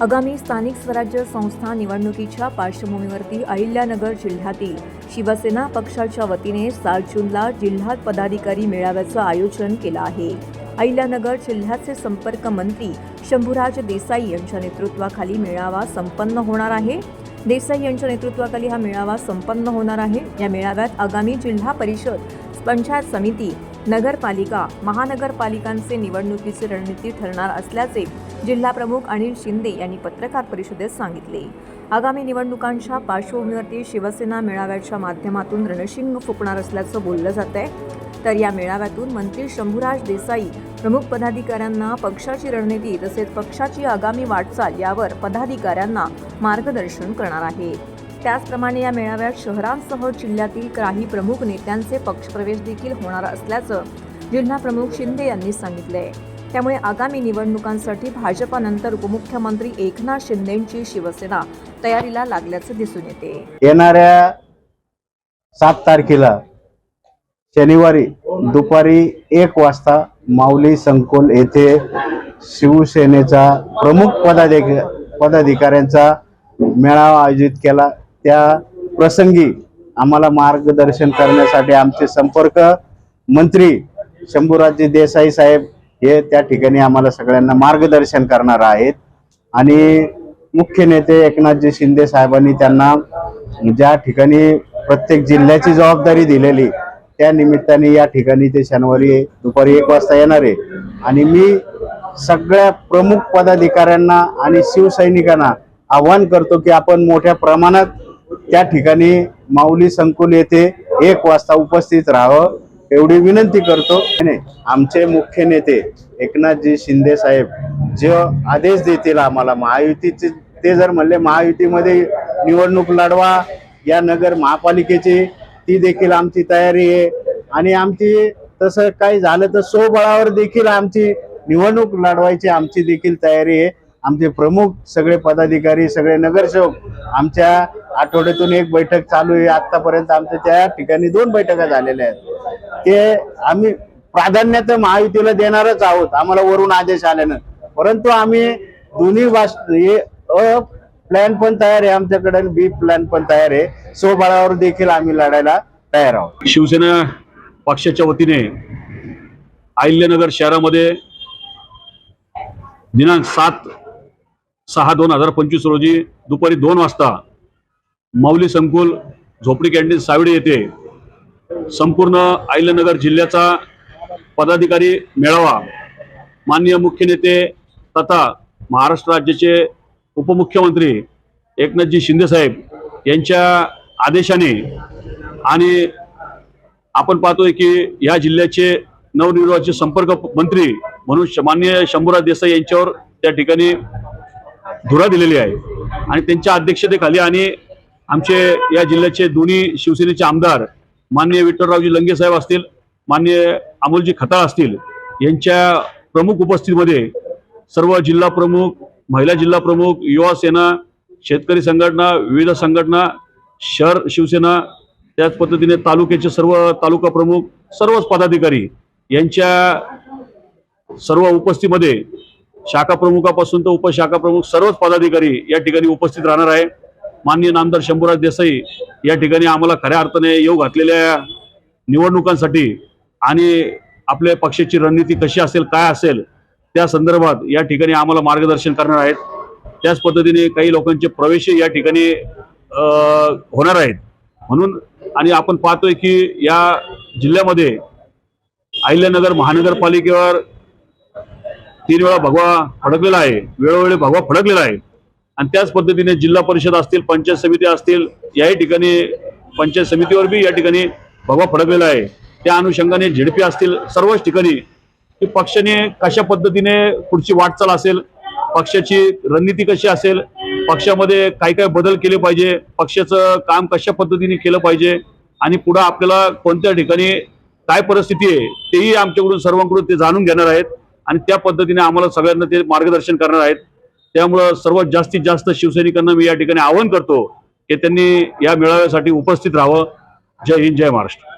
आगामी स्थानिक स्वराज्य संस्था निवडणुकीच्या पार्श्वभूमीवरती अहिल्यानगर जिल्ह्यातील शिवसेना पक्षाच्या वतीने 7 जूनला जिल्हा पदाधिकारी मेळाव्याचं आयोजन केलं आहे। अहिल्यानगर जिल्ह्याचे संपर्क मंत्री शंभूराज देसाई यांच्या नेतृत्वाखाली मेळावा संपन्न होणार आहे। देसाई यांच्या नेतृत्वाखाली हा मेळावा संपन्न होणार आहे। या मेळाव्यात आगामी जिल्हा परिषद, पंचायत समिती, नगरपालिका, महानगरपालिकांचे निवडणुकीची रणनीती ठरणार असल्याचे जिल्हा प्रमुख अनिल शिंदे यांनी पत्रकार परिषदेत सांगितले। आगामी निवडणुकांच्या पार्श्वभूमीवरती शिवसेना मेळाव्याच्या माध्यमातून रणशिंग फुंकणार असल्याचं बोललं जातंय। तर या मेळाव्यातून मंत्री शंभूराज देसाई प्रमुख पदाधिकाऱ्यांना पक्षाची रणनीती तसेच पक्षाची आगामी वाटचाल यावर पदाधिकाऱ्यांना मार्गदर्शन करणार आहे। त्याचप्रमाणे या मेळाव्यात शहरांसह जिल्ह्यातील काही प्रमुख नेत्यांचे पक्षप्रवेश देखील होणार असल्याचं जिल्हा प्रमुख शिंदे यांनी सांगितले। त्यामुळे आगामी निवडणुकांसाठी भाजपनंतर उपमुख्यमंत्री एकनाथ शिंदेंची शिवसेना तयारीला लागल्याचे दिसून येते। येणाऱ्या 7 तारखेला शनिवारी दुपारी 1 वाजता माऊली संकुल येथे शिवसेनेचा प्रमुख पदाधिकाऱ्यांचा मेळावा आयोजित केला। त्या प्रसंगी आम्हाला मार्गदर्शन करण्यासाठी आमचे संपर्क मंत्री शंभूराज देसाई साहेब हे त्या ठिकाणी आम्हाला सगळ्यांना मार्गदर्शन करणार आहेत। आणि मुख्य नेते एकनाथजी शिंदे साहेबांनी त्यांना ज्या ठिकाणी प्रत्येक जिल्ह्याची जबाबदारी दिलेली त्या निमित्ताने या ठिकाणी ते शनिवारी दुपारी 1 वाजता येणार आहे। आणि मी सगळ्या प्रमुख पदाधिकाऱ्यांना आणि शिवसैनिकांना आवाहन करतो की आपण मोठ्या प्रमाणात त्या ठिकाणी माऊली संकुल येथे 1 वाजता उपस्थित राहावं एवढी विनंती करतो। आमचे मुख्य नेते एकनाथजी शिंदे साहेब जे आदेश देतील आम्हाला महायुतीचे, ते जर म्हणले महायुतीमध्ये निवडणूक लढवा या नगर महापालिकेची, ती देखील आमची तयारी आहे। आणि आमची तसं काही झालं तर स्वबळावर देखील आमची निवडणूक लढवायची आमची देखील तयारी आहे। आमचे प्रमुख सगळे पदाधिकारी, सगळे नगरसेवक, आमच्या आठवड्यातून 1 बैठक चालू आहे। आतापर्यंत आमच्या त्या ठिकाणी 2 बैठका झालेल्या आहेत। ते आम्ही प्राधान्य तर महायुतीला देणारच आहोत, आम्हाला वरून आदेश आल्यानं, परंतु आम्ही दोन्ही प्लॅन पण तयार आहे आमच्याकडे, बी प्लॅन पण तयार आहे। स्वबळावर देखील आम्ही लढायला तयार आहोत। शिवसेना पक्षाच्या वतीने अहिल्यानगर शहरामध्ये दिनांक 7/6/2025 रोजी दुपारी 2 वाजता माऊली संकुल झोपडी कॅन्टीन सावडी येथे संपूर्ण अहिल्यानगर जिल्ह्याचा पदाधिकारी मेळावा माननीय मुख्य नेते तथा महाराष्ट्र राज्याचे उपमुख्यमंत्री एकनाथजी शिंदे साहेब यांच्या आदेशाने, आणि आपण पाहतोय की या जिल्ह्याचे नवनिर्वाचित संपर्क मंत्री म्हणून माननीय शंभूराज देसाई यांच्यावर त्या ठिकाणी धुरा दिलेली आहे। आणि त्यांच्या अध्यक्षतेखाली आणि आमचे या जिल्ह्याचे दोन्ही शिवसेनेचे आमदार माननीय विठ्ठलरावजी लंगे साहेब असतील, माननीय अमोलजी खताळ असतील, यांच्या प्रमुख उपस्थितीमध्ये सर्व जिल्हा प्रमुख, महिला जिल्हा प्रमुख, युवा सेना, शेतकरी संघटना, विविध संघटना, शहर शिवसेना, त्याच पद्धतीने तालुक्याचे सर्व तालुका प्रमुख, सर्वच पदाधिकारी यांच्या सर्व उपस्थितीमध्ये शाखा प्रमुखापासून तर उपशाखा प्रमुख सर्वच पदाधिकारी या ठिकाणी उपस्थित राहणार आहे। माननीय नामदार शंभूराज देसाई या ठिकाणी आम्हाला खऱ्या अर्थाने येऊ घातलेल्या निवडणुकांसाठी आणि आपल्या पक्षाची रणनीती कशी असेल, काय असेल, त्या संदर्भात या ठिकाणी आम्हाला मार्गदर्शन करणार आहेत। त्याच पद्धतीने काही लोकांचे प्रवेश या ठिकाणी होणार आहेत म्हणून। आणि आपण पाहतोय की या जिल्ह्यामध्ये अहिल्यानगर महानगरपालिकेवर 3 वेळा भगवा फडकलेला आहे, वेळोवेळी भगवा फडकलेला आहे। आणि त्याच पद्धतीने जिल्हा परिषद असतील, पंचायत समिती असतील, याही ठिकाणी पंचायत समितीवर बी या ठिकाणी भगवा फडकलेला आहे। त्या अनुषंगाने झेडपी असतील, सर्वच ठिकाणी की पक्षाने कशा पद्धतीने पुढची वाटचाल असेल, पक्षाची रणनीती कशी असेल, पक्षामध्ये काय काय बदल केले पाहिजे, पक्षाचं काम कशा पद्धतीने केलं पाहिजे आणि पुढे आपल्याला कोणत्या ठिकाणी काय परिस्थिती आहे तेही आमच्याकडून सर्वांकडून ते जाणून घेणार आहेत। आणि त्या पद्धतीने आम्हाला सगळ्यांना ते मार्गदर्शन करणार आहेत। त्यामुळे सर्वात जास्तीत जास्त शिवसैनिकांना मी या ठिकाणी आवाहन करतो की त्यांनी या मेळाव्यासाठी उपस्थित राहावं। जय हिंद, जय महाराष्ट्र।